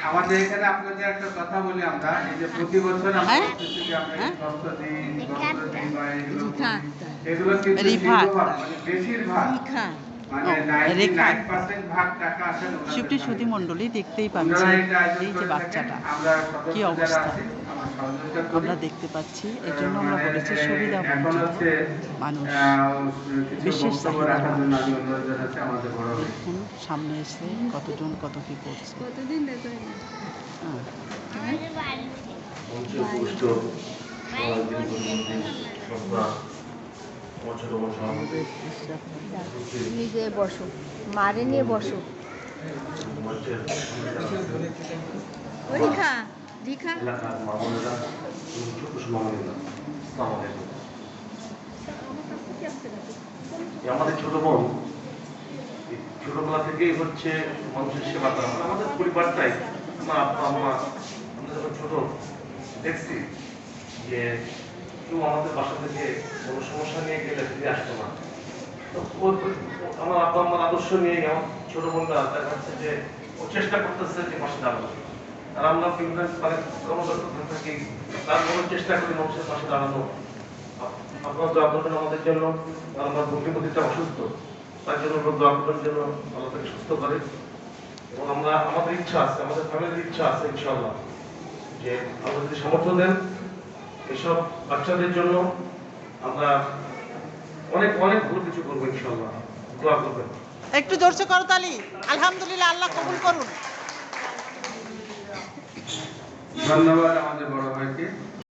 আমাদের এখানে আপনাদের একটা কথা বলি, আমরা এই যে প্রতি বছর আমরা ষষ্ঠ দিন বা এগুলো কিন্তু সিংহভাগ মানে বেশিরভাগ শিবটি সুধী মণ্ডলী দেখতেই পাচ্ছি এই যে বাচ্চাটা কি অবস্থা আমরা দেখতে পাচ্ছি। এই জন্য আমরা বলেছি সুবিধা বঞ্চিত মানুষ, বিশেষ চাহিদা মানুষ। দেখুন সামনে এসে কতজন কত কি করছে। নিজে বসো, মারে নিয়ে বসো। রেখা রেখা আমাদের ছোট বোন ছোটবেলা থেকেই হচ্ছে মানুষের সেবা করা। আমাদের পরিবারটাই, আমার আব্বা আম্মা, আমরা যখন ছোট দেখছি যে কেউ আমাদের বাসা থেকে কোনো সমস্যা নিয়ে গেলে ফিরে আসতো না। তো আমার আব্বা আম্মার আদর্শ নিয়ে আমার ছোট বোনটা দেখা যাচ্ছে যে ও চেষ্টা করতেছে যে পাশে দাঁড়ানো, আর আমরা বিভিন্ন মানে কর্মব্যস্ত থাকি, তারপরে চেষ্টা করি মানুষের পাশে দাঁড়ানো। আপনার দোয়া করবেন আমাদের জন্য। আমার ভগ্নিপতিটা অসুস্থ, তার জন্য দোয়া করবেন যেন আল্লাহ তাকে সুস্থ করে। এবং আমরা আমাদের ইচ্ছা আছে, আমাদের ফ্যামিলির ইচ্ছা আছে ইনশাআল্লাহ, যে আল্লাহ যদি সামর্থ্য দেন এসব বাচ্চাদের জন্য আমরা অনেক অনেক ভালো কিছু করবো ইনশাআল্লাহ। দোয়া করবেন। একটু জোরসে করো তালি। আলহামদুলিল্লাহ, আল্লাহ কবুল করুন। ধন্যবাদ আমাদের বড় ভাইকে।